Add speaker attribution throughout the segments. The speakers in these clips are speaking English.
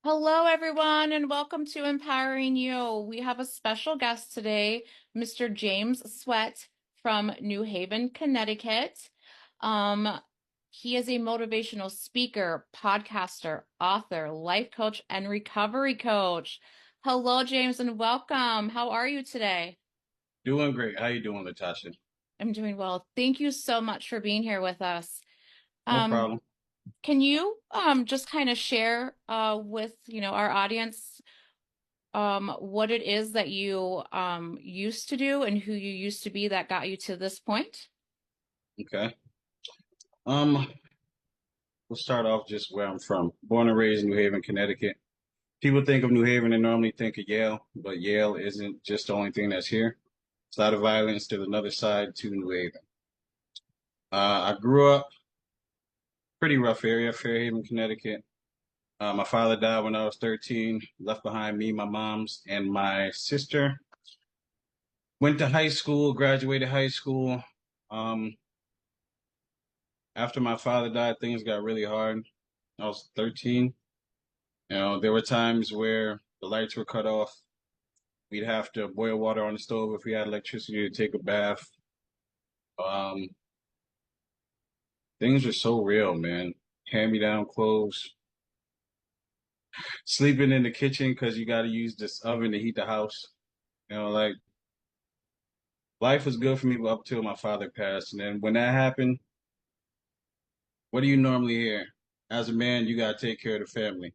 Speaker 1: Hello, everyone, and welcome to Empowering You. We have a special guest today, Mr. James Sweat from New Haven, Connecticut. Um, he is a motivational speaker, podcaster, author, life coach, and recovery coach. Hello, James, and welcome. How are you today?
Speaker 2: Doing great. How you doing, Latasha?
Speaker 1: I'm doing well. Thank you so much for being here with us.
Speaker 2: No
Speaker 1: Um,
Speaker 2: problem.
Speaker 1: can you just kind of share with our audience what it is that you used to do and who you used to be that got you to this point?
Speaker 2: Okay. Um, we'll start off just where I'm from. Born and raised in New Haven, Connecticut. People think of New Haven and normally think of Yale, but Yale isn't just the only thing that's here. Side of violence to another side to New Haven. I grew up pretty rough area, Fairhaven, Connecticut. My father died when I was 13, left behind me, my mom's, and my sister. Went to high school, graduated high school. Um, After my father died, things got really hard. I was 13. There were times where the lights were cut off. We'd have to boil water on the stove if we had electricity to take a bath. Um, Things were so real, man. Hand-me-down clothes, sleeping in the kitchen because you got to use this oven to heat the house. Like life was good for me up till my father passed. And then when that happened, what do you normally hear? As a man, you got to take care of the family.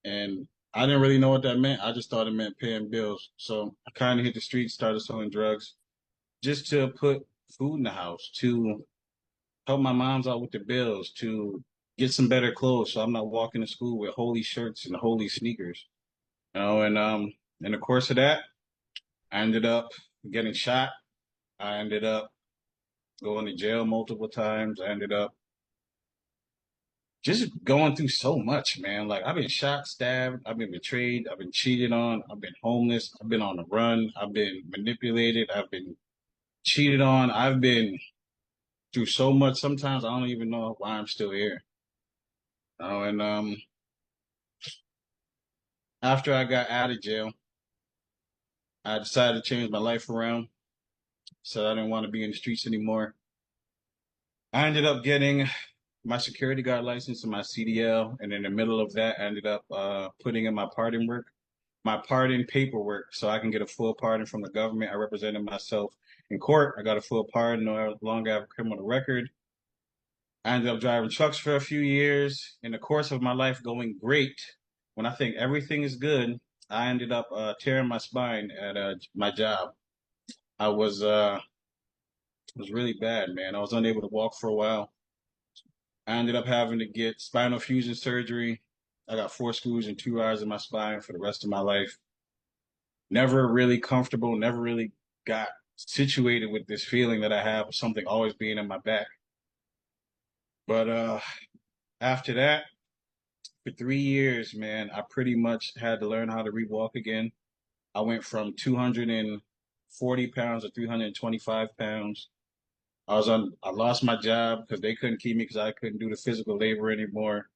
Speaker 2: And I didn't really know what that meant. I just thought it meant paying bills. So I kind of hit the streets, started selling drugs just to put food in the house, to help my mom's out with the bills, to get some better clothes so I'm not walking to school with holy shirts and holy sneakers. And in the course of that, I ended up getting shot. I ended up going to jail multiple times. I ended up just going through so much, man. Like I've been shot, stabbed, I've been betrayed, I've been cheated on, I've been homeless, I've been on the run, I've been manipulated, I've been cheated on, I've been through so much. Sometimes I don't even know why I'm still here. And After I got out of jail, I decided to change my life around. Said I didn't want to be in the streets anymore. I ended up getting my security guard license and my CDL, and in the middle of that, I ended up putting in my pardon paperwork, so I can get a full pardon from the government. I represented myself in court. I got a full pardon, no longer have a criminal record. I ended up driving trucks for a few years. In the course of my life, going great. When I think everything is good, I ended up tearing my spine at my job. I was really bad, man. I was unable to walk for a while. I ended up having to get spinal fusion surgery. I got 4 screws and 2 hours in my spine for the rest of my life. Never really comfortable, never really got situated with this feeling that I have of something always being in my back. But after that, for 3 years, man, I pretty much had to learn how to re-walk again. I went from 240 pounds to 325 pounds. I lost my job because they couldn't keep me because I couldn't do the physical labor anymore.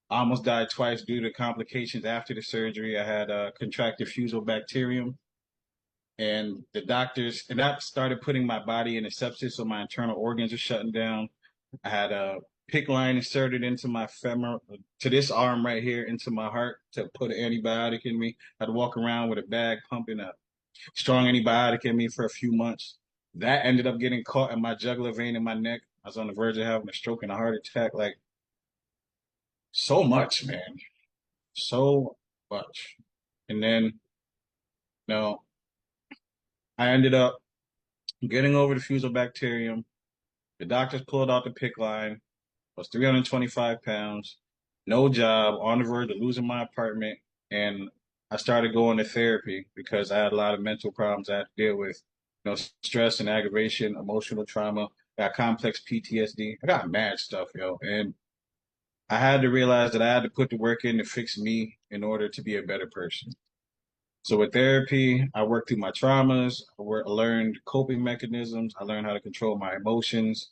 Speaker 2: I almost died twice due to complications after the surgery. I had contracted fusobacterium, and the doctors, and that started putting my body in a sepsis, so my internal organs are shutting down. I had a PICC line inserted into my femur, to this arm right here, into my heart to put an antibiotic in me. I had to walk around with a bag pumping a strong antibiotic in me for a few months. That ended up getting caught in my jugular vein in my neck. I was on the verge of having a stroke and a heart attack. Like so much, man, so much. And then, no, I ended up getting over the fusobacterium. The doctors pulled out the PICC line. I was 325 pounds, no job, on the verge of losing my apartment. And I started going to therapy because I had a lot of mental problems I had to deal with. Stress and aggravation, emotional trauma, I got complex PTSD. I got mad stuff, yo. And I had to realize that I had to put the work in to fix me in order to be a better person. So with therapy, I worked through my traumas. I learned coping mechanisms. I learned how to control my emotions.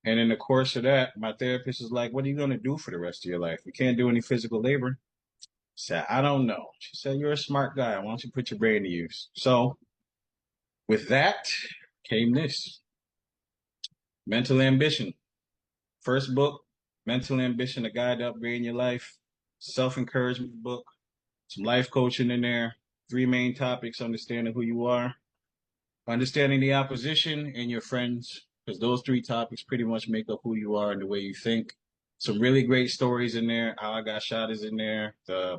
Speaker 2: And in the course of that, my therapist is like, "What are you going to do for the rest of your life? You can't do any physical labor." Said, I don't know. She said, you're a smart guy. Why don't you put your brain to use? So with that came this mental ambition. First book, mental ambition, a guide to upgrading your life, self-encouragement book, some life coaching in there, three main topics, understanding who you are, understanding the opposition and your friends, because those three topics pretty much make up who you are and the way you think. Some really great stories in there. How I got shot is in there. The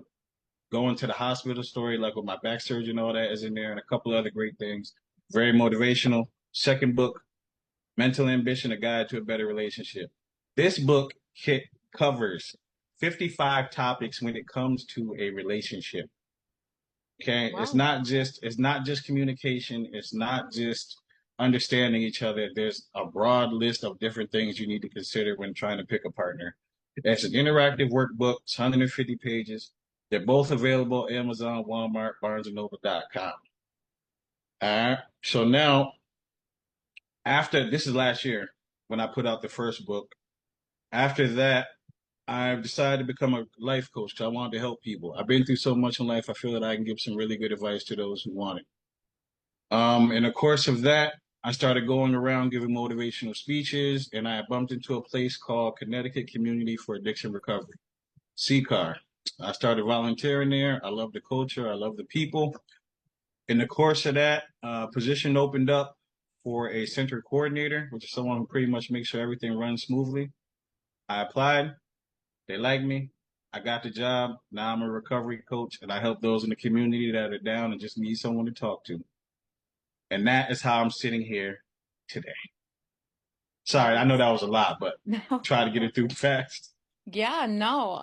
Speaker 2: going to the hospital story, like with my back surgery and all that, is in there, and a couple other great things. Very motivational. Second book, Mental Ambition: A Guide to a Better Relationship. This book covers 55 topics when it comes to a relationship. Okay,
Speaker 1: Wow.
Speaker 2: it's not just communication. It's not just understanding each other. There's a broad list of different things you need to consider when trying to pick a partner. It's an interactive workbook. It's 150 pages. They're both available Amazon, Walmart, BarnesandNoble.com. All right. So now, after this is last year when I put out the first book. After that, I've decided to become a life coach because I wanted to help people. I've been through so much in life. I feel that I can give some really good advice to those who want it. In the course of that, I started going around giving motivational speeches, and I bumped into a place called Connecticut Community for Addiction Recovery, CCAR. I started volunteering there. I love the culture. I love the people. In the course of that, position opened up for a center coordinator, which is someone who pretty much makes sure everything runs smoothly. I applied. They liked me. I got the job. Now I'm a recovery coach, and I help those in the community that are down and just need someone to talk to. And that is how I'm sitting here today.
Speaker 1: That
Speaker 2: Sorry, I know
Speaker 1: is
Speaker 2: that was a lot, but
Speaker 1: no.
Speaker 2: try to get it through fast.
Speaker 1: Yeah, no.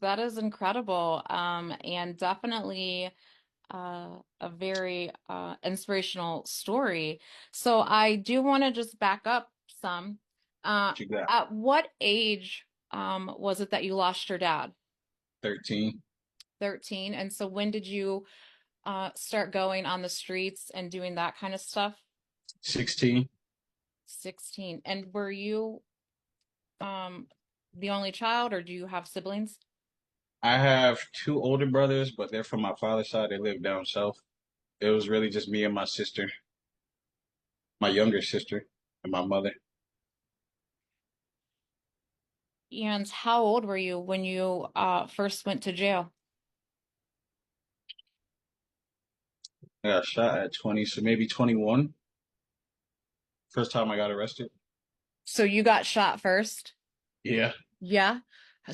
Speaker 1: That is incredible. And definitely a very inspirational story. So I do want to just back up some. Uh,
Speaker 2: What you got?
Speaker 1: at what age was it that you lost your dad?
Speaker 2: 13,
Speaker 1: 13. And so when did you start going on the streets and doing that kind of stuff?
Speaker 2: 16.
Speaker 1: 16. And were you um the only child or do you have siblings?
Speaker 2: I have two older brothers, but they're from my father's side. They live down south. It was really just me and my sister, my younger sister, and my mother.
Speaker 1: And how old were you when you first went to jail?
Speaker 2: I got shot at 20, so maybe 21. First time I got arrested.
Speaker 1: So you got shot first?
Speaker 2: Yeah,
Speaker 1: Yeah.
Speaker 2: yeah.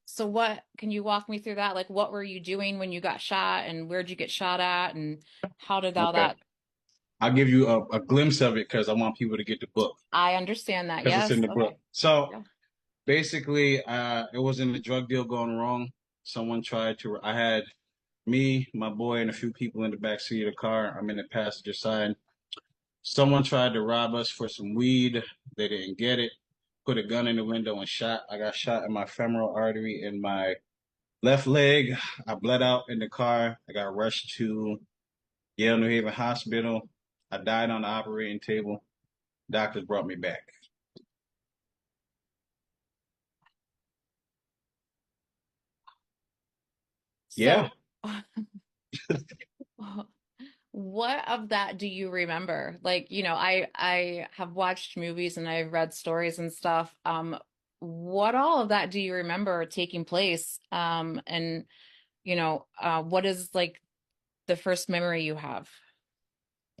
Speaker 1: So what can you walk me through that? Like what were you doing when you got shot and where'd you get shot at and how did all
Speaker 2: Okay.
Speaker 1: that
Speaker 2: I'll give you a glimpse of it because I want people to get the book
Speaker 1: I understand that.
Speaker 2: because it's in
Speaker 1: Yes.
Speaker 2: the book.
Speaker 1: Okay.
Speaker 2: So
Speaker 1: Yeah.
Speaker 2: basically, it was in the drug deal going wrong. Someone tried to. I had me, my boy, and a few people in the back seat of the car. I'm in the passenger side. Someone tried to rob us for some weed. They didn't get it. Put a gun in the window and shot. I got shot in my femoral artery in my left leg. I bled out in the car. I got rushed to Yale New Haven Hospital. I died on the operating table. Doctors brought me back. Yeah,
Speaker 1: So what of that do you remember? Like, I have watched movies and I've read stories and stuff. What all of that do you remember taking place? And what is like the first memory you have?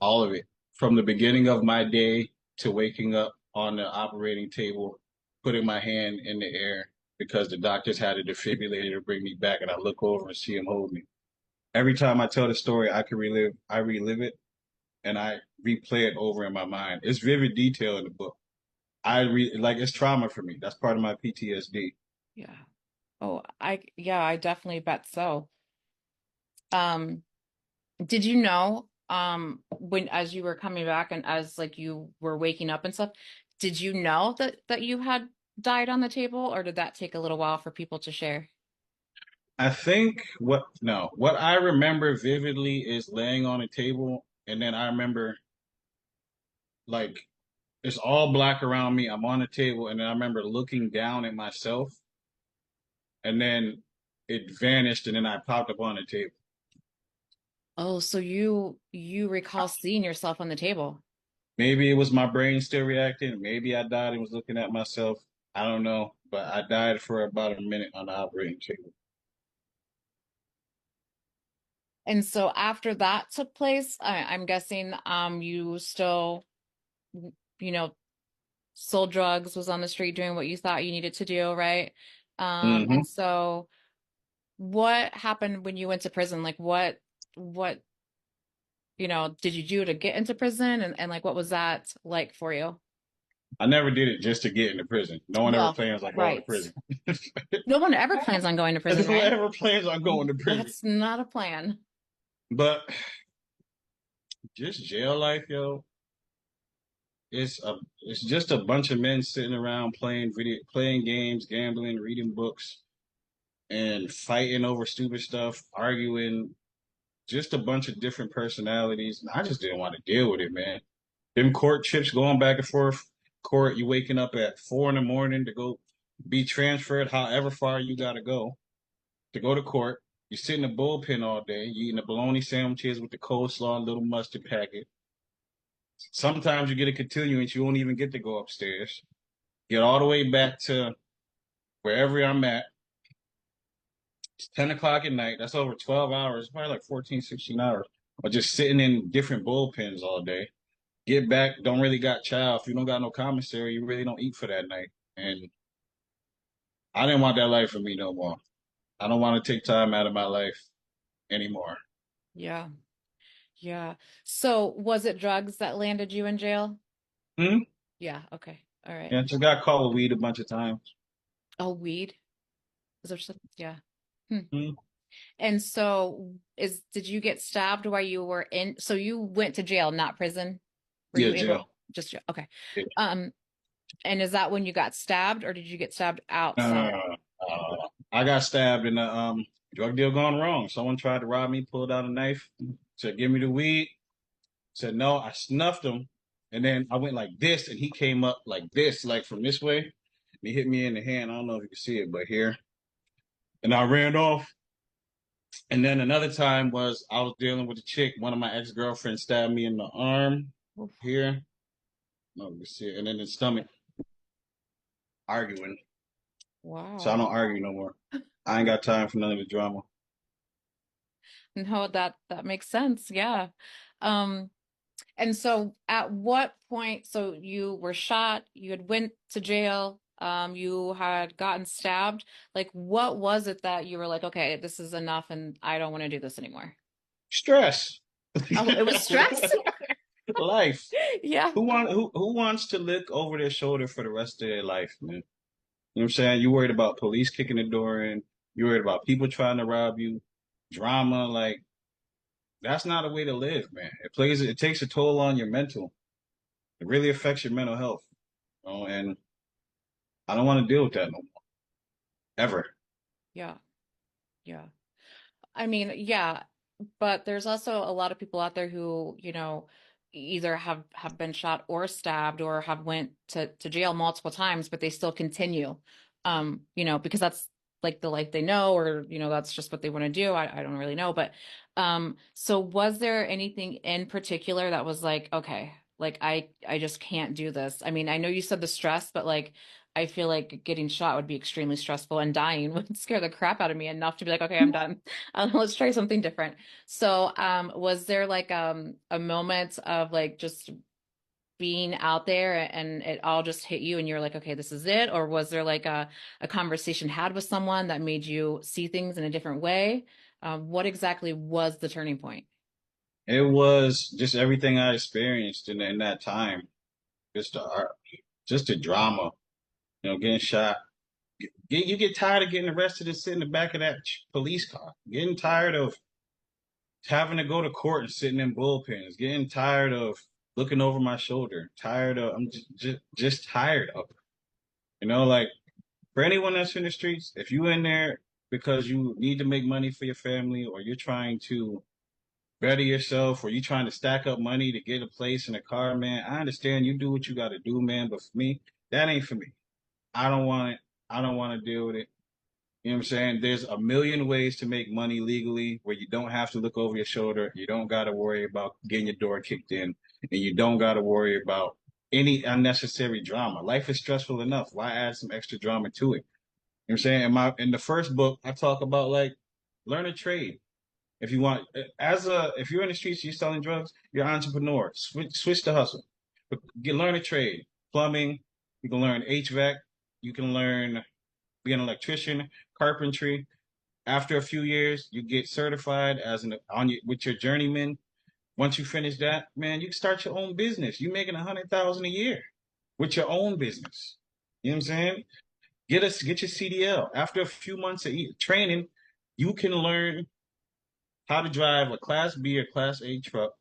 Speaker 2: all of it. From the beginning of my day to waking up on the operating table, putting my hand in the air because the doctors had a defibrillator to bring me back, and I look over and see him hold me. Every time I tell the story, I relive it, and I replay it over in my mind. It's vivid detail in the book. Like it's trauma for me. That's part of my PTSD.
Speaker 1: Yeah. Oh, yeah, I definitely bet so. Um, did you know, when as you were coming back and as like you were waking up and stuff, did you know that you had died on the table, or did that take a little while for people to share?
Speaker 2: I think what I remember vividly is laying on a table, and then I remember like it's all black around me. I'm on the table, and then I remember looking down at myself, and then it vanished, and then I popped up on the table.
Speaker 1: Oh, so you recall seeing yourself on the table.
Speaker 2: Maybe it was my brain still reacting. Maybe I died and was looking at myself. I don't know, but I died for about a minute on the operating table.
Speaker 1: And so after that took place, I'm guessing you still, you know, sold drugs, was on the street doing what you thought you needed to do, right? And
Speaker 2: Hmm.
Speaker 1: so what happened when you went to prison? Like what, did you do to get into prison and like what was that like for you?
Speaker 2: I never did it just to get into prison. No one ever
Speaker 1: Well,
Speaker 2: plans on going to
Speaker 1: right.
Speaker 2: prison.
Speaker 1: No one ever plans on going to prison,
Speaker 2: No one
Speaker 1: right?
Speaker 2: ever plans on going to prison.
Speaker 1: That's not a plan.
Speaker 2: But just jail life, yo, it's just a bunch of men sitting around playing games, gambling, reading books, and fighting over stupid stuff, arguing, just a bunch of different personalities. And I just didn't want to deal with it, man. Them court trips going back and forth, court, you waking up at 4 in the morning to go be transferred however far you gotta go to go to court. You sit in the bullpen all day, you eating the bologna sandwiches with the coleslaw and little mustard packet. Sometimes you get a continuance, you won't even get to go upstairs. Get all the way back to wherever I'm at. It's 10 o'clock at night. That's over 12 hours, probably like 14, 16 hours. Or just sitting in different bullpens all day. Get back, don't really got chow. If you don't got no commissary, you really don't eat for that night. And I didn't want that life for me no more. I don't want to take time out of my life anymore.
Speaker 1: Yeah. Yeah. So was it drugs that landed you in jail?
Speaker 2: Hmm?
Speaker 1: Yeah. Okay. All right.
Speaker 2: Yeah, just got caught with weed a bunch of times.
Speaker 1: Oh, weed. Is there some? Yeah. Hmm.
Speaker 2: Hmm?
Speaker 1: And so did you get stabbed while you were in? So you went to jail, not prison? Were
Speaker 2: Yeah,
Speaker 1: you able
Speaker 2: jail.
Speaker 1: just jail? Okay.
Speaker 2: Yeah.
Speaker 1: Um, and is that when you got stabbed or did you get stabbed outside?
Speaker 2: I got stabbed in a drug deal gone wrong. Someone tried to rob me, pulled out a knife, said, "Give me the weed." Said no. I snuffed him, and then I went like this, and he came up like this, like from this way. And he hit me in the hand. I don't know if you can see it, but here. And I ran off. And then another time was I was dealing with a chick. One of my ex girlfriends stabbed me in the arm
Speaker 1: Oof.
Speaker 2: here. No, you can see it, and then the stomach. Arguing, so I
Speaker 1: Wow.
Speaker 2: don't argue no more. I ain't got time for none of the drama.
Speaker 1: No, that makes sense. Yeah. Um, And so at what point, so you were shot, you had went to jail, you had gotten stabbed. Like what was it that you were like, okay, this is enough and I don't want to do this anymore?
Speaker 2: Stress.
Speaker 1: Oh, it was stress?
Speaker 2: Life.
Speaker 1: Yeah.
Speaker 2: Who wants to look over their shoulder for the rest of their life, man? You know what I'm saying? You worried about police kicking the door in, you worried about people trying to rob you, drama, like that's not a way to live, man. It takes a toll on your mental. It really affects your mental health. And I don't want to deal with that no more. Ever.
Speaker 1: Yeah. Yeah. I mean, yeah, but there's also a lot of people out there who, either have been shot or stabbed or have went to jail multiple times, but they still continue. Because that's like the life they know, or that's just what they want to do. I don't really know, but so was there anything in particular that was like, okay, like I just can't do this. I mean, I know you said the stress, but like I feel like getting shot would be extremely stressful and dying would scare the crap out of me enough to be like, okay, I'm done. Let's try something different. So, was there like a moment of like just being out there and it all just hit you and you're like, okay, this is it? Or was there like a conversation had with someone that made you see things in a different way? What exactly was the turning point?
Speaker 2: It was just everything I experienced in that time. Just the art, just the drama, getting shot. You get tired of getting arrested and sit in the back of that police car. Getting tired of having to go to court and sitting in bullpens. Getting tired of looking over my shoulder. Tired of I'm just tired of it. Like for anyone that's in the streets, if you in there because you need to make money for your family or you're trying to better yourself or you trying to stack up money to get a place in a car, man, I understand you do what you got to do, man. But for me, that ain't for me. I don't want it. I don't want to deal with it. You know what I'm saying? There's a million ways to make money legally where you don't have to look over your shoulder. You don't got to worry about getting your door kicked in, and you don't got to worry about any unnecessary drama. Life is stressful enough. Why add some extra drama to it? You know what I'm saying? In the first book, I talk about like learn a trade. If you want, if you're in the streets, you're selling drugs, you're an entrepreneur. Switch the hustle. But learn a trade. Plumbing. You can learn HVAC. You can learn be an electrician, carpentry. After a few years, you get certified as an on your, with your journeyman. Once you finish that, man, you can start your own business. You're making 100,000 a year with your own business. You know what I'm saying? Get your CDL. After a few months of training, you can learn how to drive a Class B or Class A truck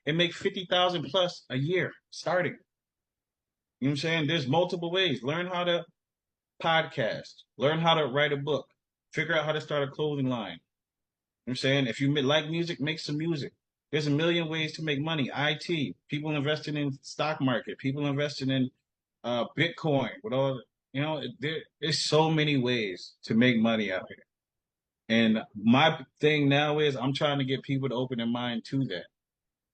Speaker 2: and make 50,000 plus a year starting. You know what I'm saying? There's multiple ways. Learn how to podcast. Learn how to write a book. Figure out how to start a clothing line. You know what I'm saying? If you like music, make some music. There's a million ways to make money. IT, people investing in stock market, people investing in Bitcoin with all, there's so many ways to make money out here. And my thing now is I'm trying to get people to open their mind to that. You know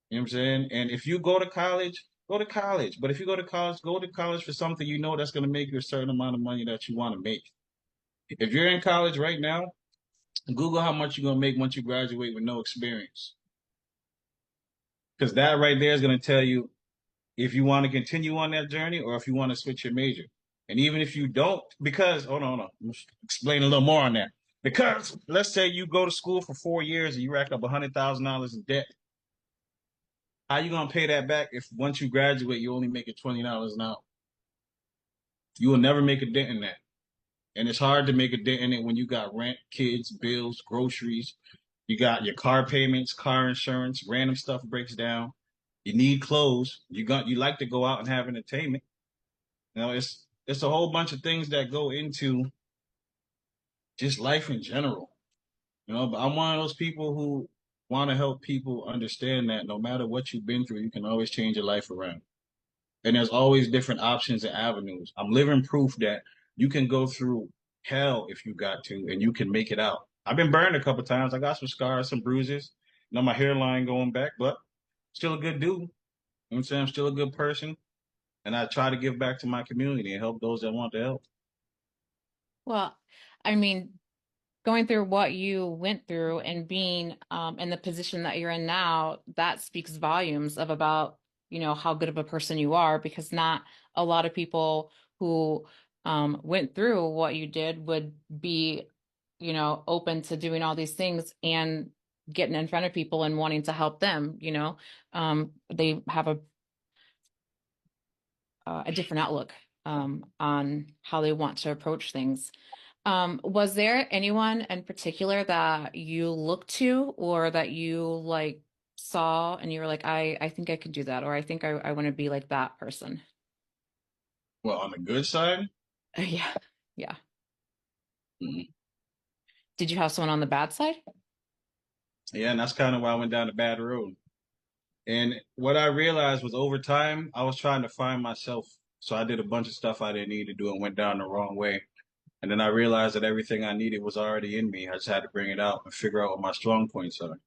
Speaker 2: what I'm saying? And if you go to college, go to college. But if you go to college for something you know that's going to make you a certain amount of money that you want to make. If you're in college right now, Google how much you're going to make once you graduate with no experience. Because that right there is going to tell you if you want to continue on that journey or if you want to switch your major. And even if you don't, because, hold on, explain a little more on that. Because let's say you go to school for 4 years and you rack up $100,000 in debt. How you gonna pay that back if once you graduate you only make it $20 an hour? You will never make a dent in that. And it's hard to make a dent in it when you got rent, kids, bills, groceries, you got your car payments, car insurance, random stuff breaks down. You need clothes. You like to go out and have entertainment. It's a whole bunch of things that go into just life in general. But I'm one of those people who want to help people understand that no matter what you've been through, you can always change your life around. And there's always different options and avenues. I'm living proof that you can go through hell if you got to, and you can make it out. I've been burned a couple times. I got some scars, some bruises. My hairline going back, but still a good dude. You know what I'm saying? I'm still a good person, and I try to give back to my community and help those that want to help.
Speaker 1: Well, I mean, going through what you went through and being in the position that you're in now, that speaks volumes of about, how good of a person you are, because not a lot of people who went through what you did would be, open to doing all these things and getting in front of people and wanting to help them. They have a different outlook on how they want to approach things. Was there anyone in particular that you looked to or that you like saw and you were like, I think I could do that, or I think I want to be like that person?
Speaker 2: Well, on the good side,
Speaker 1: Yeah. Yeah.
Speaker 2: mhm.
Speaker 1: Did you have someone on the bad side?
Speaker 2: Yeah, and that's kind of why I went down the bad road. And what I realized was over time, I was trying to find myself. So I did a bunch of stuff I didn't need to do and went down the wrong way. And then I realized that everything I needed was already in me. I just had to bring it out and figure out what my strong points are.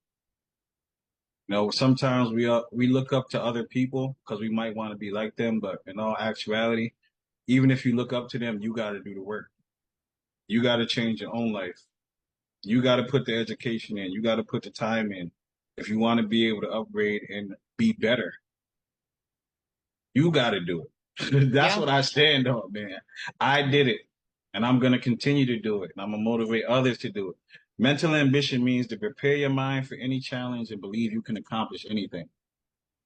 Speaker 2: Sometimes we look up to other people because we might want to be like them, but in all actuality, even if you look up to them, you got to do the work. You got to change your own life. You got to put the education in. You got to put the time in. If you want to be able to upgrade and be better, you got to do it. That's
Speaker 1: Yeah.
Speaker 2: what I stand on, man. I did it, and I'm going to continue to do it, and I'm going to motivate others to do it. Mental ambition means to prepare your mind for any challenge and believe you can accomplish anything.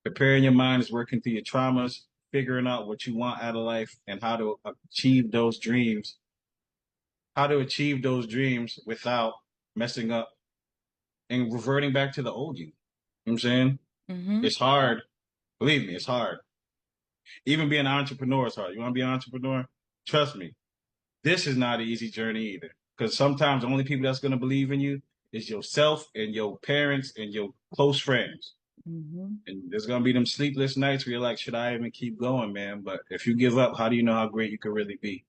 Speaker 2: Preparing your mind is working through your traumas, figuring out what you want out of life, and how to achieve those dreams without messing up and reverting back to the old you. You know what I'm saying?
Speaker 1: Hmm.
Speaker 2: It's hard. Believe me, it's hard. Even being an entrepreneur is hard. You want to be an entrepreneur? Trust me, this is not an easy journey either. Because sometimes the only people that's going to believe in you is yourself and your parents and your close friends.
Speaker 1: Hmm.
Speaker 2: And there's going to be them sleepless nights where you're like, should I even keep going, man? But if you give up, how do you know how great you could really be?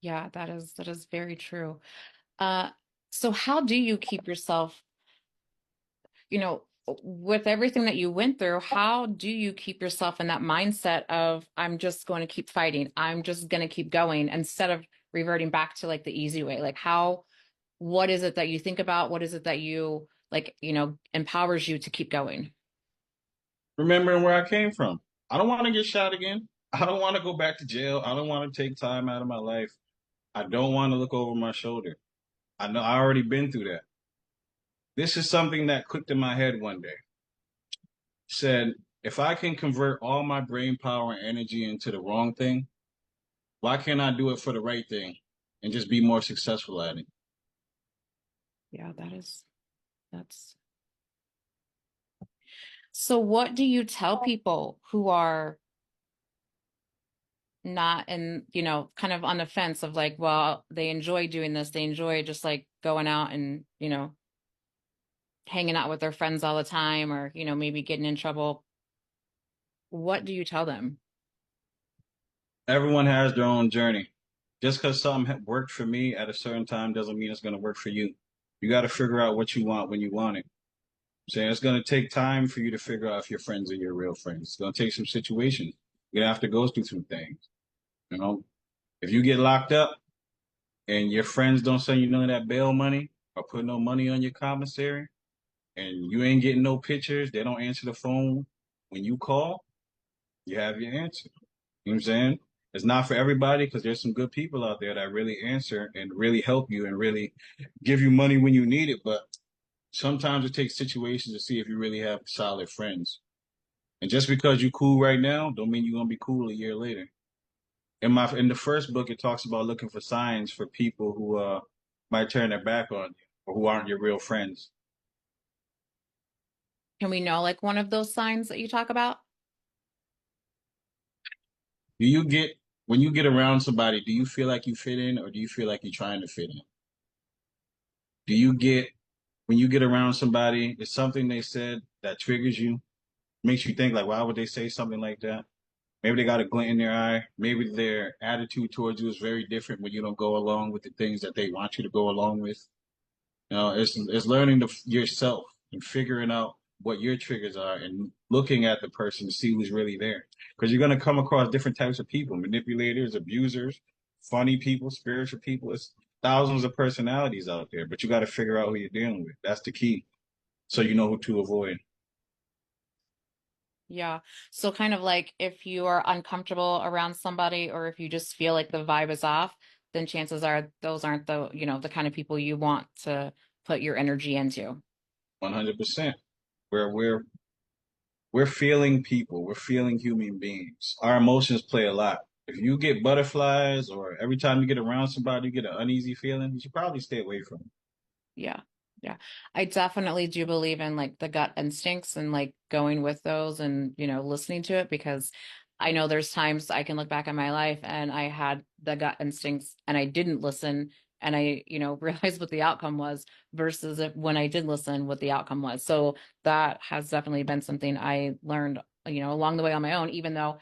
Speaker 1: Yeah, that is very true. Uh, so how do you keep yourself, with everything that you went through, how do you keep yourself in that mindset of I'm just going to keep fighting. I'm just going to keep going instead of reverting back to like the easy way? Like what is it that you think about? What is it that you like, empowers you to keep going?
Speaker 2: Remembering where I came from. I don't want to get shot again. I don't want to go back to jail. I don't want to take time out of my life. I don't want to look over my shoulder. I know I already been through that. This is something that clicked in my head one day. Said, if I can convert all my brain power and energy into the wrong thing, why can't I do it for the right thing and just be more successful at it?
Speaker 1: Yeah, that's so what do you tell people who are not and kind of on the fence of like, well, they enjoy doing this, they enjoy just like going out and hanging out with their friends all the time, or maybe getting in trouble? What do you tell them?
Speaker 2: Everyone has their own journey. Just because something worked for me at a certain time doesn't mean it's going to work for you. You got to figure out what you want when you want it. I'm saying it's going to take time for you to figure out if your friends are your real friends. It's going to take some situations. You're going to have to go through some things. You know, if you get locked up and your friends don't send you none of that bail money or put no money on your commissary and you ain't getting no pictures, they don't answer the phone when you call, you have your answer. You know what I'm saying? It's not for everybody because there's some good people out there that really answer and really help you and really give you money when you need it. But sometimes it takes situations to see if you really have solid friends. And just because you're cool right now, don't mean you're gonna be cool a year later. In the first book, it talks about looking for signs for people who might turn their back on you or who aren't your real friends.
Speaker 1: Can we know like one of those signs that you talk about?
Speaker 2: Do you get when you get around somebody, do you feel like you fit in or do you feel like you're trying to fit in? Do you get when you get around somebody, is something they said that triggers you, makes you think like, why would they say something like that? Maybe they got a glint in their eye. Maybe their attitude towards you is very different when you don't go along with the things that they want you to go along with. It's learning yourself and figuring out what your triggers are and looking at the person to see who's really there. Because you're going to come across different types of people, manipulators, abusers, funny people, spiritual people. It's thousands of personalities out there, but you got to figure out who you're dealing with. That's the key. So you know who to avoid.
Speaker 1: Yeah. So kind of like if you are uncomfortable around somebody or if you just feel like the vibe is off, then chances are those aren't the kind of people you want to put your energy into.
Speaker 2: 100%. We're feeling people. We're feeling human beings. Our emotions play a lot. If you get butterflies or every time you get around somebody, you get an uneasy feeling, you should probably stay away from them.
Speaker 1: Yeah. Yeah. I definitely do believe in like the gut instincts and like going with those and, listening to it, because I know there's times I can look back on my life and I had the gut instincts and I didn't listen and I, realized what the outcome was versus if, when I did listen, what the outcome was. So that has definitely been something I learned, along the way on my own, even though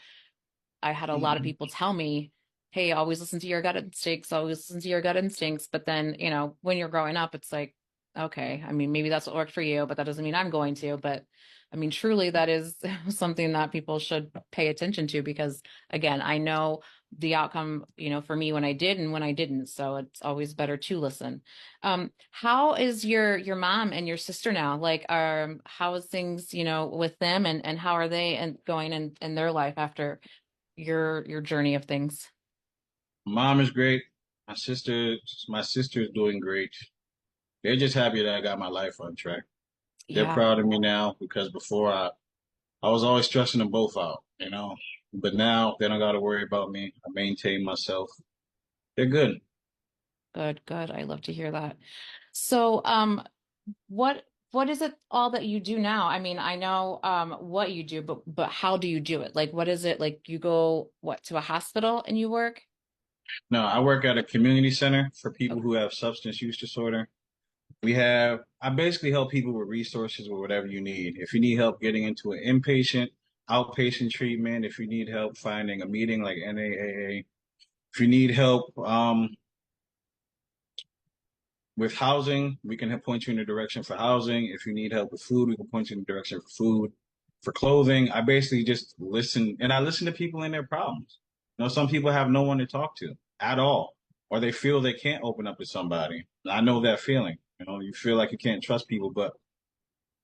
Speaker 1: I had a lot of
Speaker 2: Mhm.
Speaker 1: people tell me, hey, always listen to your gut instincts, always listen to your gut instincts. But then, when you're growing up, it's like, okay, I mean, maybe that's what worked for you, but that doesn't mean I'm going to. But I mean, truly, that is something that people should pay attention to because, again, I know the outcome, for me when I did and when I didn't. So it's always better to listen. How is your mom and your sister now? Like, how is things, with them and how are they and going in their life after your journey of things?
Speaker 2: Mom is great. My sister, my sister is doing great. They're just happy that I got my life on track. They're
Speaker 1: Yeah,
Speaker 2: proud of me now because before I was always stressing them both out, you know. But now they don't got to worry about me. I maintain myself. They're good.
Speaker 1: good, good. I love to hear that. So, what is it all that you do now? I mean, I know what you do, but how do you do it? Like, what is it? Like, you go what to a hospital and you work?
Speaker 2: No, I work at a community center for people
Speaker 1: Okay,
Speaker 2: who have substance use disorder. I basically help people with resources or whatever you need. If you need help getting into an inpatient, outpatient treatment, if you need help finding a meeting like NAAA, If you need help with housing, we can point you in the direction for housing. If you need help with food, we can point you in the direction for food. For clothing, I basically just listen, and I listen to people and their problems. Some people have no one to talk to at all, or they feel they can't open up to somebody. I know that feeling. You feel like you can't trust people, but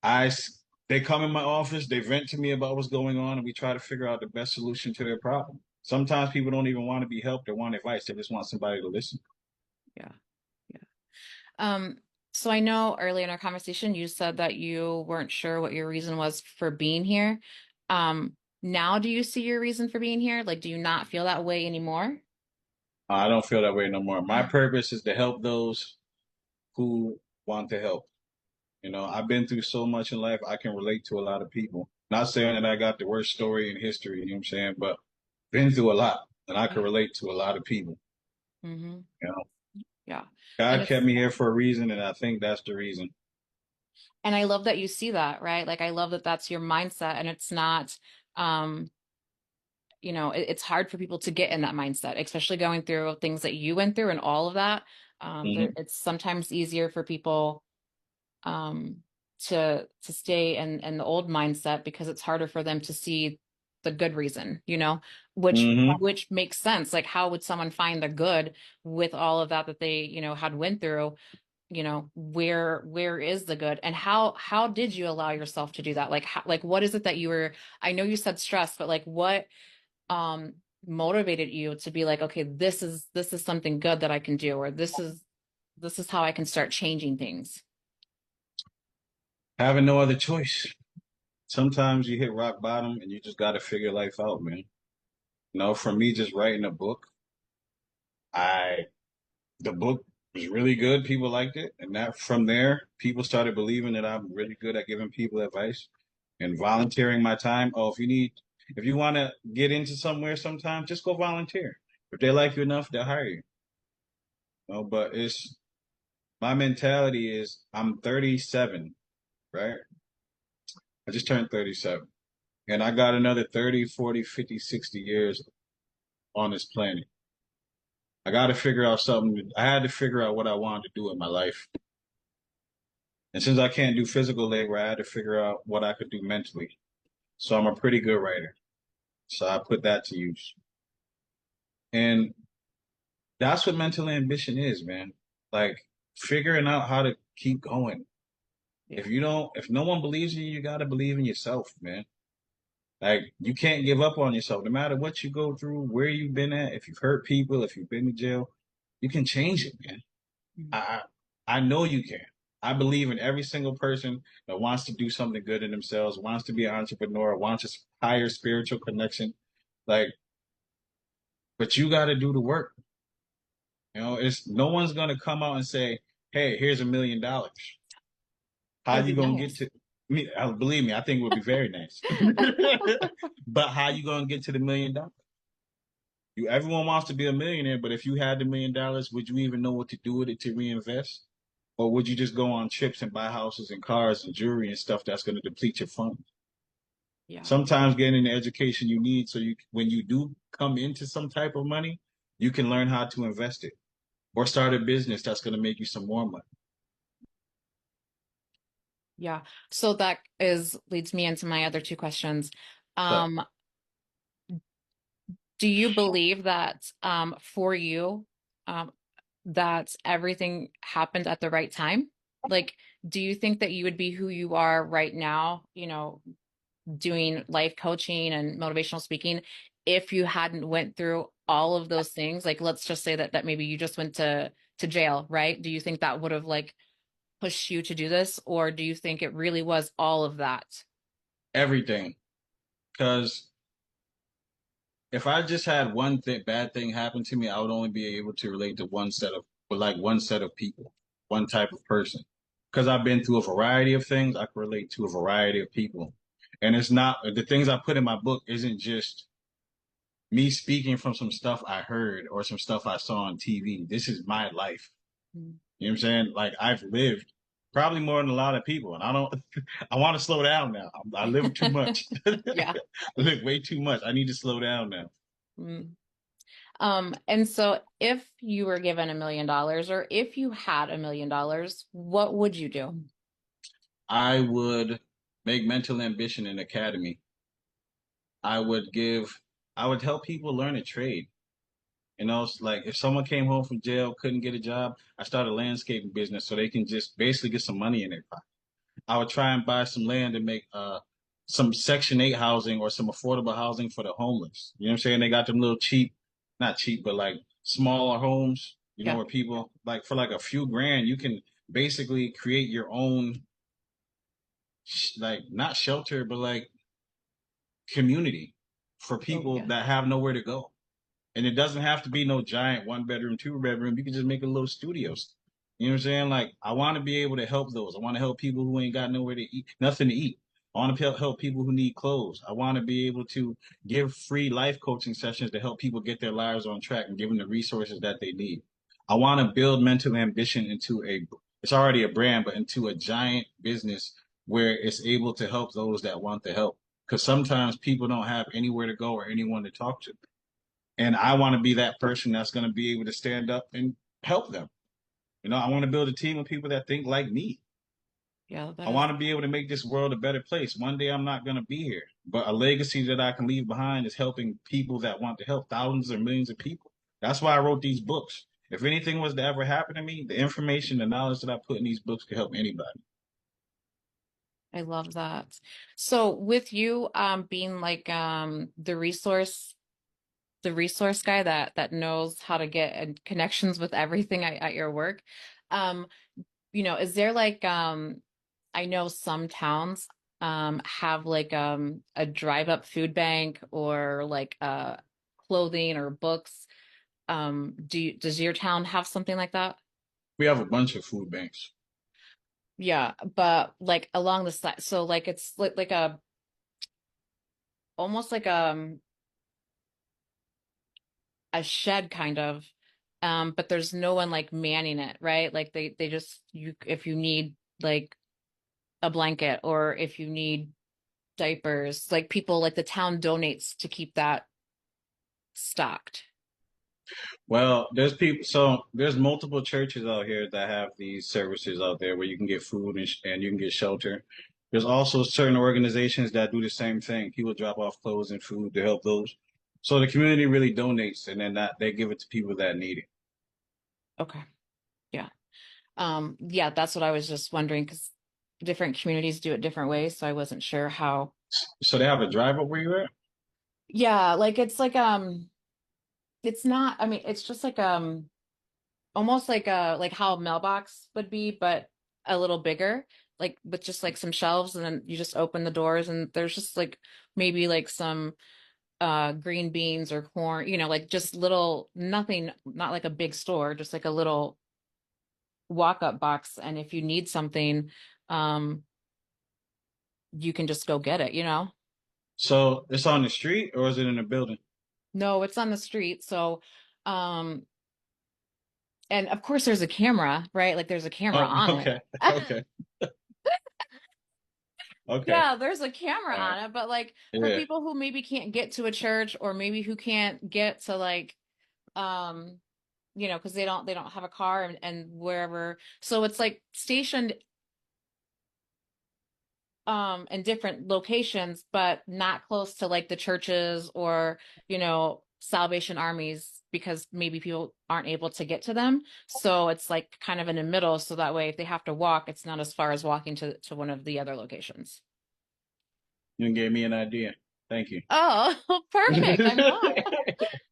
Speaker 2: I, they come in my office, they vent to me about what's going on, and we try to figure out the best solution to their problem. Sometimes people don't even want to be helped or want advice; they just want somebody to listen.
Speaker 1: Yeah. Yeah. Um, so I know early in our conversation you said that you weren't sure what your reason was for being here. Now do you see your reason for being here? Like, do you not feel that way anymore?
Speaker 2: I don't feel that way no more. My purpose is to help those who want to help. I've been through so much in life, I can relate to a lot of people. Not saying that I got the worst story in history, you know what I'm saying, but been through a lot, and I can
Speaker 1: Yeah.
Speaker 2: relate to a lot of people.
Speaker 1: Hmm.
Speaker 2: You know,
Speaker 1: Yeah. And
Speaker 2: God kept
Speaker 1: it's
Speaker 2: me here for a reason, and I think that's the reason.
Speaker 1: and I love that you see that, right? Like I love that that's your mindset and it's not um it's hard for people to get in that mindset, especially going through things that you went through and all of that.
Speaker 2: Hmm.
Speaker 1: It's sometimes easier for people um, to stay in the old mindset because it's harder for them to see the good reason, which
Speaker 2: Hmm.
Speaker 1: which makes sense. Like, how would someone find the good with all of that they, had went through? Where is the good, and how did you allow yourself to do that? Like, like what is it that you were? I know you said stress, but like what um motivated you to be like, okay, this is something good that I can do, or this is how I can start changing things.
Speaker 2: Having no other choice. Sometimes you hit rock bottom, and you just got to figure life out, man. For me, just writing a book, I the book was really good. People liked it, and that from there, people started believing that I'm really good at giving people advice and volunteering my time. Oh, if you want to get into somewhere, sometime, just go volunteer. If they like you enough, they'll hire you. But it's my mentality is I'm 37, right? I just turned 37, and I got another 30, 40, 50, 60 years on this planet. I got to figure out something. I had to figure out what I wanted to do in my life. And since I can't do physical labor, I had to figure out what I could do mentally. So I'm a pretty good writer. So I put that to use. And that's what mental ambition is, man. Like figuring out how to keep going.
Speaker 1: Yeah.
Speaker 2: If no one believes in you, you got to believe in yourself, man. Like you can't give up on yourself. No matter what you go through, where you've been at, if you've hurt people, if you've been to jail, you can change it, man.
Speaker 1: Mhm.
Speaker 2: I I know you can. I believe in every single person that wants to do something good in themselves, wants to be an entrepreneur, wants a higher spiritual connection. Like, but you got to do the work. It's no one's gonna come out and say, "Hey, here's $1 million." How
Speaker 1: That'd
Speaker 2: you
Speaker 1: be
Speaker 2: gonna get
Speaker 1: nice.
Speaker 2: to me? Believe me, I think it would be very nice. But how you gonna get to the $1 million? Everyone wants to be a millionaire, but if you had the $1 million, would you even know what to do with it to reinvest? Or would you just go on trips and buy houses and cars and jewelry and stuff that's going to deplete your funds?
Speaker 1: Yeah.
Speaker 2: Sometimes getting the education you need so when you do come into some type of money, you can learn how to invest it or start a business that's going to make you some more money.
Speaker 1: Yeah. So that is leads me into my other two questions.
Speaker 2: So
Speaker 1: Um, do you believe that for you um that everything happened at the right time? Like, do you think that you would be who you are right now, doing life coaching and motivational speaking if you hadn't went through all of those things? Like, let's just say that maybe you just went to jail, right? Do you think that would have like pushed you to do this, or do you think it really was all of that?
Speaker 2: everything. Because if I just had one bad thing happen to me, I would only be able to relate to one set of people, one type of person. Because I've been through a variety of things, I can relate to a variety of people. And it's not the things I put in my book isn't just me speaking from some stuff I heard or some stuff I saw on TV. This is my life.
Speaker 1: Mm.
Speaker 2: You know what I'm saying? Like I've lived probably more than a lot of people, and I don't. I want to slow down now. I live too much. I
Speaker 1: Yeah.
Speaker 2: live way too much. I need to slow down now.
Speaker 1: Mm. And so if you were given $1 million or if you had $1 million, what would you do?
Speaker 2: I would make mental ambition an academy. I would give, I would help people learn a trade. You know, it's like if someone came home from jail, couldn't get a job, I start a landscaping business so they can just basically get some money in their pocket. I would try and buy some land and make some Section 8 housing or some affordable housing for the homeless. You know what I'm saying? They got them little cheap, not cheap, but like smaller homes, you know,
Speaker 1: Yeah.
Speaker 2: where people like for like a few grand, you can basically create your own like not shelter, but like community for
Speaker 1: Oh,
Speaker 2: people
Speaker 1: yeah.
Speaker 2: that have nowhere to go. And it doesn't have to be no giant 1 bedroom, 2 bedroom. You can just make a little studios. You know what I'm saying? Like I want to be able to help those. I want to help people who ain't got nowhere to eat, nothing to eat. I want to help people who need clothes. I want to be able to give free life coaching sessions to help people get their lives on track and give them the resources that they need. I want to build mental ambition into it's already a brand, but into a giant business where it's able to help those that want the help. Because sometimes people don't have anywhere to go or anyone to talk to. And I want to be that person that's going to be able to stand up and help them. You know, I want to build a team of people that think like me.
Speaker 1: Yeah, that
Speaker 2: I
Speaker 1: is,
Speaker 2: want to be able to make this world a better place. One day I'm not going to be here, but a legacy that I can leave behind is helping people that want to help thousands or millions of people. That's why I wrote these books. If anything was to ever happen to me, the information, the knowledge that I put in these books could help anybody.
Speaker 1: I love that. So with you being like the resource guy that knows how to get connections with everything at your work, um, is there like I know some towns have like a drive up food bank or like clothing or books. Does your town have something like that?
Speaker 2: We have a bunch of food banks.
Speaker 1: Yeah, but like along the side, so like it's like a almost like a shed kind of, but there's no one like manning it, right? Like they just you if you need like a blanket or if you need diapers, like people like the town donates to keep that stocked.
Speaker 2: Well, there's multiple churches out here that have these services out there where you can get food and you can get shelter. There's also certain organizations that do the same thing. People drop off clothes and food to help those. So the community really donates and then they give it to people that need it.
Speaker 1: Okay. Yeah. Yeah, that's what I was just wondering because different communities do it different ways, so I wasn't sure how.
Speaker 2: So they have a drive up where you're at?
Speaker 1: Yeah, like it's like it's not, I mean, it's just like almost like how a mailbox would be, but a little bigger, like with just like some shelves, and then you just open the doors and there's just like maybe like some green beans or corn, like just little nothing, not like a big store, just like a little walk-up box. And if you need something, um, you can just go get it.
Speaker 2: So it's on the street or is it in a building?
Speaker 1: No, it's on the street. So, um, and of course there's a camera, right? Like there's a camera
Speaker 2: Oh,
Speaker 1: on it.
Speaker 2: okay. Okay. Okay.
Speaker 1: Yeah, there's a camera
Speaker 2: All right.
Speaker 1: on it, but like for
Speaker 2: Yeah.
Speaker 1: people who maybe can't get to a church or maybe who can't get to like um because they don't have a car and wherever. So it's like stationed in different locations, but not close to like the churches or, Salvation Armies because maybe people aren't able to get to them. So it's like kind of in the middle. So that way if they have to walk, it's not as far as walking to one of the other locations.
Speaker 2: You gave me an idea. Thank you.
Speaker 1: Oh, perfect. I'm glad.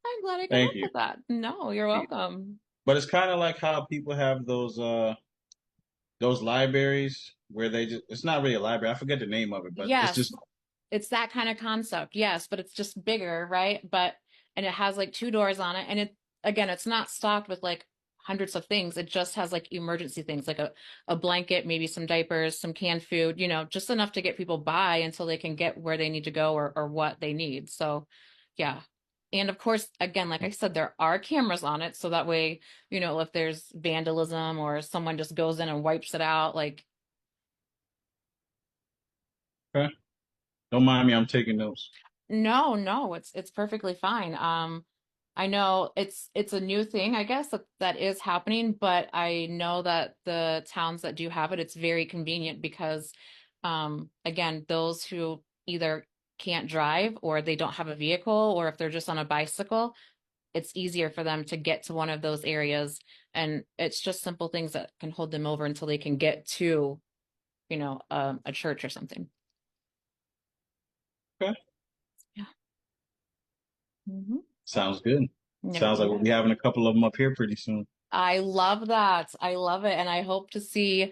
Speaker 1: I'm glad I could
Speaker 2: Thank
Speaker 1: help
Speaker 2: you.
Speaker 1: with that. No, you're welcome.
Speaker 2: But it's kind of like how people have those libraries where they just it's not really a library. I forget the name of it, but it's just
Speaker 1: Yes, it's that kind of concept. Yes, but it's just bigger, right? And it has like two doors on it. And again, it's not stocked with like hundreds of things. It just has like emergency things, like a blanket, maybe some diapers, some canned food, just enough to get people by until they can get where they need to go or what they need. So, yeah. And of course, again, like I said, there are cameras on it. So that way, if there's vandalism or someone just goes in and wipes it out, like,
Speaker 2: okay. Don't mind me, I'm taking notes.
Speaker 1: no, no, it's perfectly fine. I know it's a new thing, I guess, that is happening, but I know that the towns that do have it, it's very convenient because again, those who either can't drive or they don't have a vehicle or if they're just on a bicycle, it's easier for them to get to one of those areas. And it's just simple things that can hold them over until they can get to, a church or something.
Speaker 2: Okay.
Speaker 1: Yeah. Hmm.
Speaker 2: Sounds good. Sounds like we'll
Speaker 1: Yeah.
Speaker 2: be having a couple of them up here pretty soon.
Speaker 1: I love that. I love it. And I hope to see,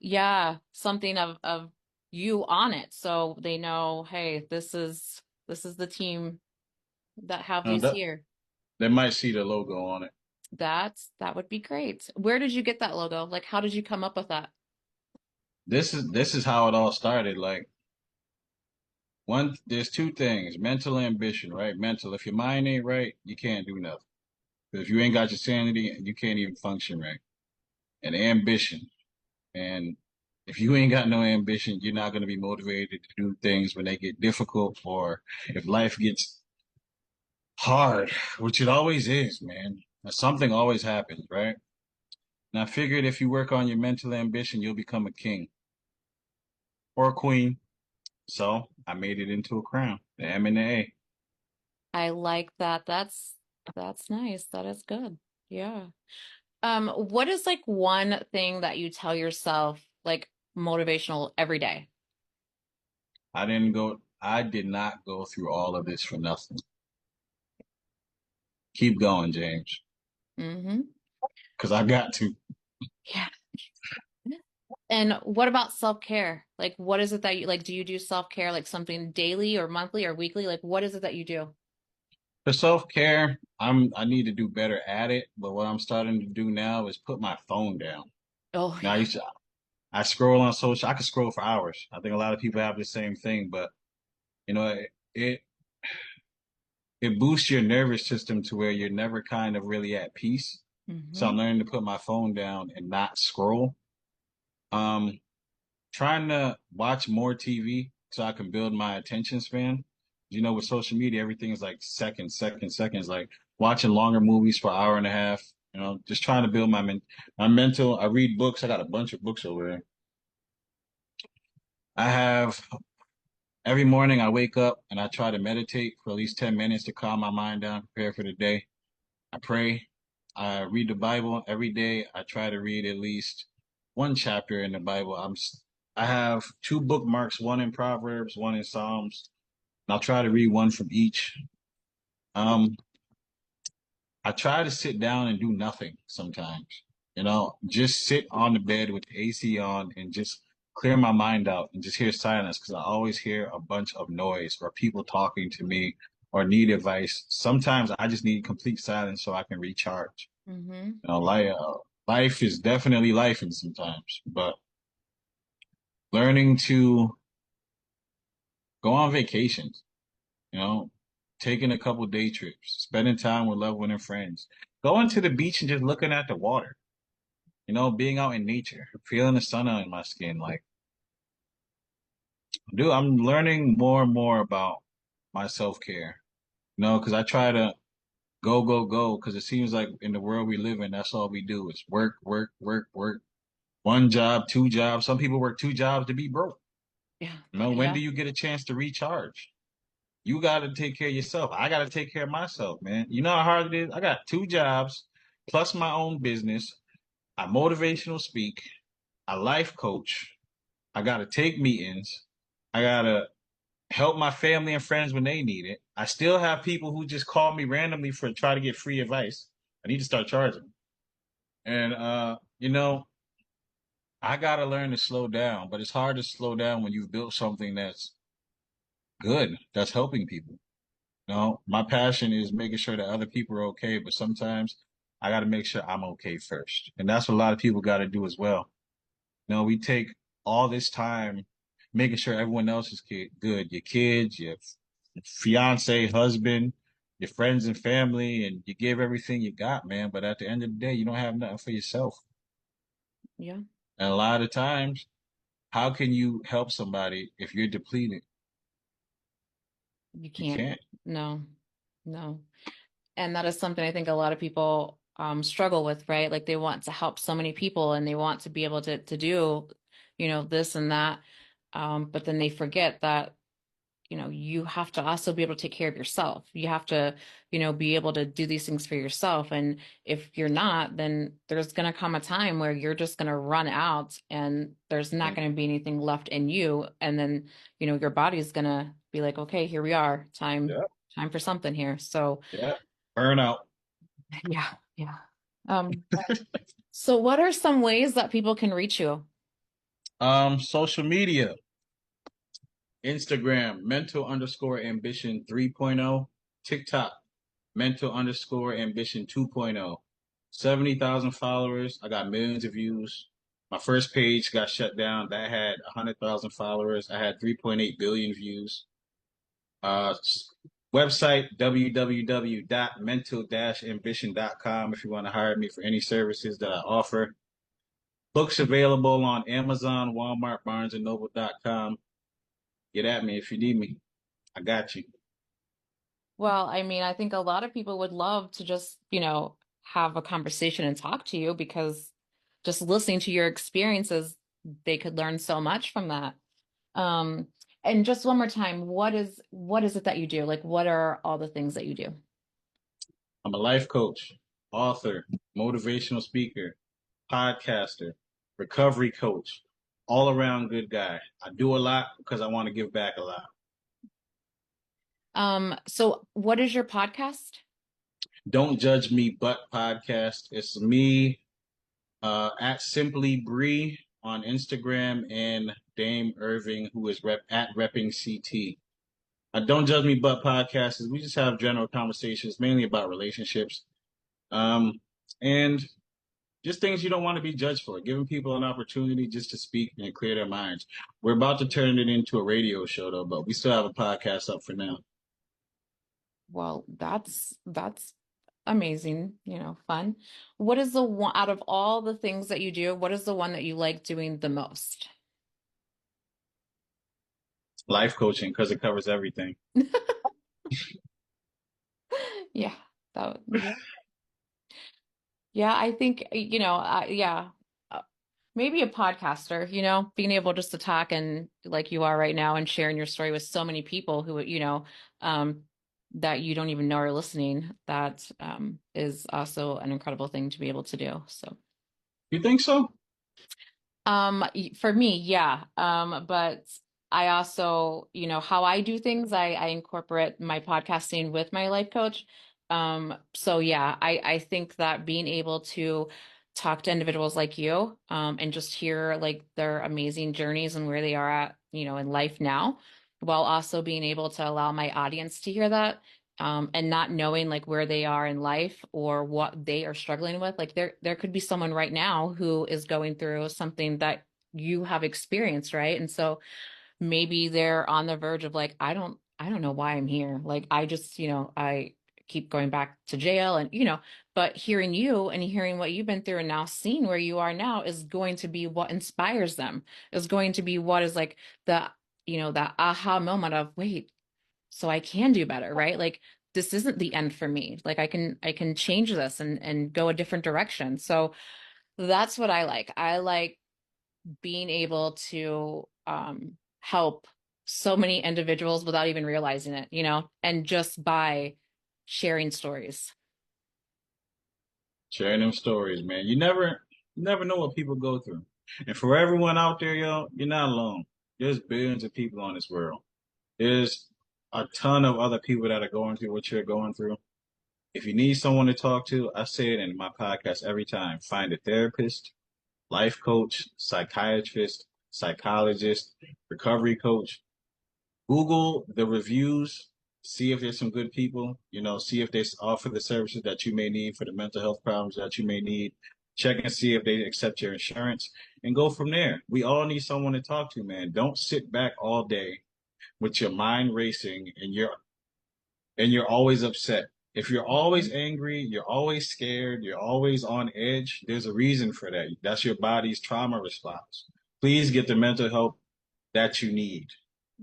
Speaker 1: yeah, something of you on it. So they know, hey, this is the team that have these
Speaker 2: That
Speaker 1: here.
Speaker 2: they might see the logo on it.
Speaker 1: That would be great. Where did you get that logo? Like, how did you come up with that?
Speaker 2: This is how it all started. Like there's two things: mental ambition, right? Mental. If your mind ain't right, you can't do nothing. If you ain't got your sanity, you can't even function right. And ambition. And if you ain't got no ambition, you're not going to be motivated to do things when they get difficult or if life gets hard, which it always is, man. Something always happens, right? And I figured if you work on your mental ambition, you'll become a king or a queen. So I made it into a crown, the M and the A.
Speaker 1: I like that. That's nice. That is good. Yeah. What is like one thing that you tell yourself like motivational every day?
Speaker 2: I did not go through all of this for nothing. Keep going, James,
Speaker 1: Mm-hmm.
Speaker 2: because I got to.
Speaker 1: Yeah. And what about self-care? Like, what is it that you like? Do you do self-care like something daily or monthly or weekly? Like, what is it that you do?
Speaker 2: For self-care, I need to do better at it, but what I'm starting to do now is put my phone down.
Speaker 1: Oh,
Speaker 2: Now
Speaker 1: yeah.
Speaker 2: I scroll on social. I could scroll for hours. I think a lot of people have the same thing, but you know, it it boosts your nervous system to where you're never kind of really at peace. So I'm
Speaker 1: Mm-hmm.
Speaker 2: learning to put my phone down and not scroll. Um, Trying to watch more TV so I can build my attention span. You know, with social media, everything is like seconds, seconds, seconds. Like watching longer movies for an hour and a half. You know, just trying to build my mental. I read books. I got a bunch of books over there. I have every morning I wake up and I try to meditate for at least 10 minutes to calm my mind down, prepare for the day. I pray. I read the Bible every day. I try to read at least one chapter in the Bible. I have two bookmarks, one in Proverbs, one in Psalms. And I'll try to read one from each. Um, I try to sit down and do nothing sometimes. You know, just sit on the bed with the AC on and just clear my mind out and just hear silence because I always hear a bunch of noise or people talking to me or need advice. Sometimes I just need complete silence so I can recharge.
Speaker 1: Mm-hmm.
Speaker 2: You know, life is definitely life and sometimes, but learning to go on vacations, you know, taking a couple day trips, spending time with loved ones and friends, going to the beach and just looking at the water, you know, being out in nature, feeling the sun on my skin. Like, dude, I'm learning more and more about my self care, you know, because I try to go, go, go, because it seems like in the world we live in, that's all we do is work, work, work, work. One job, two jobs. Some people work two jobs to be broke.
Speaker 1: Yeah.
Speaker 2: You know, when do
Speaker 1: Yeah.
Speaker 2: you get a chance to recharge? You got to take care of yourself. I got to take care of myself, man. You know how hard it is? I got two jobs plus my own business. I motivational speak. I life coach. I got to take meetings. I got to help my family and friends when they need it. I still have people who just call me randomly for try to get free advice. I need to start charging. And you know, I got to learn to slow down, but it's hard to slow down when you've built something that's good, that's helping people. No, my passion is making sure that other people are okay, but sometimes I got to make sure I'm okay first. And that's what a lot of people got to do as well. You know, we take all this time making sure everyone else is good, your kids, your fiance, husband, your friends and family, and you give everything you got, man. But at the end of the day, you don't have nothing for yourself.
Speaker 1: Yeah.
Speaker 2: And a lot of times, how can you help somebody if you're depleted?
Speaker 1: You
Speaker 2: You
Speaker 1: can't.
Speaker 2: can't.
Speaker 1: No. No. And that is something I think a lot of people struggle with, right? Like they want to help so many people and they want to be able to do, this and that. But then they forget that, you have to also be able to take care of yourself. You have to, be able to do these things for yourself. And if you're not, then there's going to come a time where you're just going to run out and there's not
Speaker 2: Yeah,
Speaker 1: going to be anything left in you. And then, your body's going to be like, okay, here we are.
Speaker 2: yeah,
Speaker 1: Time for something here. So,
Speaker 2: yeah. Burnout.
Speaker 1: yeah, yeah. Um, so what are some ways that people can reach you?
Speaker 2: Social media, Instagram, mental_ambition 3.0, TikTok, mental_ambition 2.0. 70,000 followers. I got millions of views. My first page got shut down. That had 100,000 followers. I had 3.8 billion views. Uh, Website www.mental-ambition.com if you want to hire me for any services that I offer. Books available on Amazon, Walmart, BarnesandNoble.com. Get at me if you need me. I got you.
Speaker 1: Well, I mean, I think a lot of people would love to just, have a conversation and talk to you because just listening to your experiences, they could learn so much from that. Um, and just one more time, what is it that you do? Like, what are all the things that you do?
Speaker 2: I'm a life coach, author, motivational speaker, podcaster, recovery coach, all around good guy. I do a lot because I want to give back a lot.
Speaker 1: So what is your podcast?
Speaker 2: Don't Judge Me But podcast. It's me at Simply Bree on Instagram and Dame Irving, who is at Repping CT. Don't Judge Me But podcast is we just have general conversations, mainly about relationships, and just things you don't want to be judged for, giving people an opportunity just to speak and clear their minds. We're about to turn it into a radio show though, but we still have a podcast up for now.
Speaker 1: Well, that's amazing, fun. What is the one out of all the things that you do, what is the one that you like doing the most?
Speaker 2: Life coaching because it covers everything.
Speaker 1: Yeah, yeah. Yeah, I think, yeah, uh, maybe a podcaster, being able just to talk and like you are right now and sharing your story with so many people who, um, that you don't even know are listening. That is also an incredible thing to be able to do. So.
Speaker 2: You think so?
Speaker 1: For me, yeah. But I also, how I do things, I incorporate my podcasting with my life coach. So yeah, I think that being able to talk to individuals like you, and just hear like their amazing journeys and where they are at, in life now, while also being able to allow my audience to hear that. And not knowing like where they are in life or what they are struggling with. Like there could be someone right now who is going through something that you have experienced, right? And so maybe they're on the verge of like, I don't know why I'm here. Like I just, I keep going back to jail and, but hearing you and hearing what you've been through and now seeing where you are now is going to be what inspires them, is going to be what is like the, that aha moment of, wait, so I can do better, right? Like this isn't the end for me. Like I can change this and go a different direction. So that's what I like. I like being able to help so many individuals without even realizing it, and just by sharing stories.
Speaker 2: Sharing them stories, man. You never know what people go through. And for everyone out there, yo, you're not alone. There's billions of people on this world. There's a ton of other people that are going through what you're going through. If you need someone to talk to, I say it in my podcast every time. Find a therapist, life coach, psychiatrist, psychologist, recovery coach. Google the reviews, see if there's some good people, see if they offer the services that you may need for the mental health problems that you may need. Check and see if they accept your insurance and go from there. We all need someone to talk to, man. Don't sit back all day with your mind racing and you're always upset. If you're always angry, you're always scared, you're always on edge, there's a reason for that. That's your body's trauma response. Please get the mental help that you need.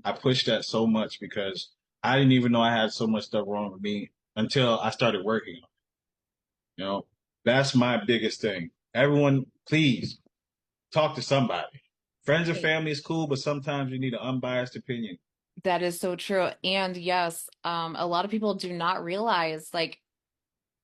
Speaker 2: I push that so much because I didn't even know I had so much stuff wrong with me until I started working. You know, that's my biggest thing. Everyone, please talk to somebody. Friends and family is cool, but sometimes you need an unbiased opinion.
Speaker 1: That is so true. And yes, a lot of people do not realize like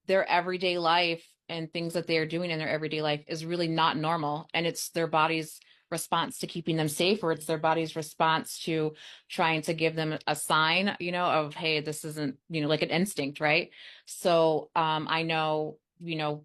Speaker 1: their everyday life and things that they are doing in their everyday life is really not normal. And it's their body's response to keeping them safe, or it's their body's response to trying to give them a sign, of, hey, this isn't, like an instinct, right? So I know,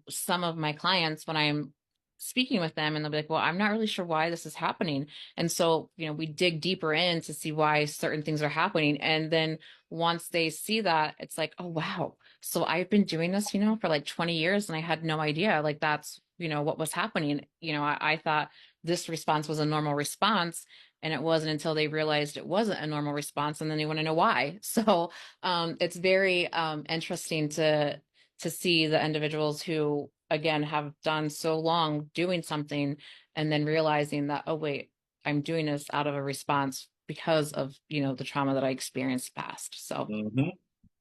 Speaker 1: some of my clients when I am speaking with them and they'll be like, well, I'm not really sure why this is happening. And so, we dig deeper in to see why certain things are happening. And then once they see that, it's like, oh, wow. So I've been doing this, for like 20 years and I had no idea like that's, what was happening. I thought this response was a normal response. And it wasn't until they realized it wasn't a normal response and then they want to know why. So it's very interesting to see the individuals who again have done so long doing something and then realizing that, oh wait, I'm doing this out of a response because of, the trauma that I experienced past. So
Speaker 2: Hmm.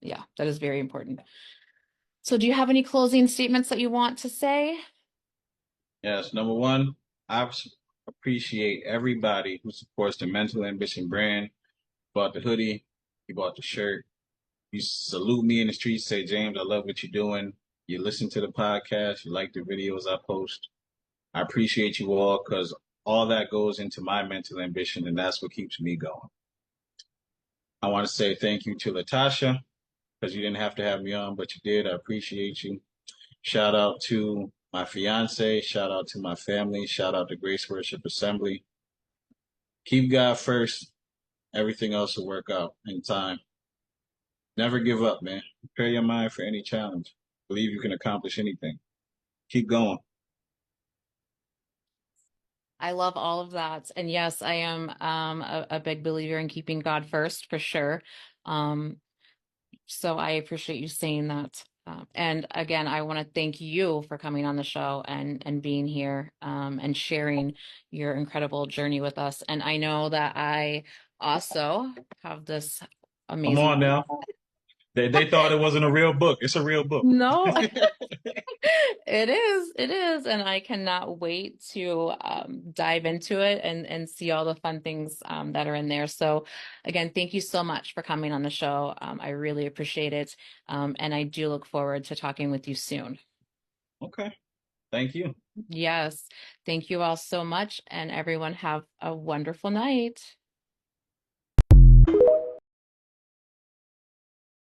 Speaker 1: yeah, that is very important. So do you have any closing statements that you want to say?
Speaker 2: Yes, number one, I appreciate everybody who supports the Mental Ambition brand. Bought the hoodie, you bought the shirt. You salute me in the streets, say, James, I love what you're doing. You listen to the podcast, you like the videos I post. I appreciate you all because all that goes into my mental ambition, and that's what keeps me going. I want to say thank you to Latasha because you didn't have to have me on, but you did. I appreciate you. Shout out to my fiance. Shout out to my family. Shout out to Grace Worship Assembly. Keep God first. Everything else will work out in time. Never give up, man. Prepare your mind for any challenge. Believe you can accomplish anything. Keep going.
Speaker 1: I love all of that. And yes, I am a big believer in keeping God first for sure. Um, so I appreciate you saying that. And again, I want to thank you for coming on the show and being here and sharing your incredible journey with us. And I know that I also have this
Speaker 2: Come
Speaker 1: amazing.
Speaker 2: on now. They thought it wasn't a real book. It's a real book.
Speaker 1: No, it is, and I cannot wait to dive into it and see all the fun things that are in there. So, again, thank you so much for coming on the show. I really appreciate it, and I do look forward to talking with you soon.
Speaker 2: Okay. Thank you.
Speaker 1: Yes, thank you all so much, and everyone have a wonderful night.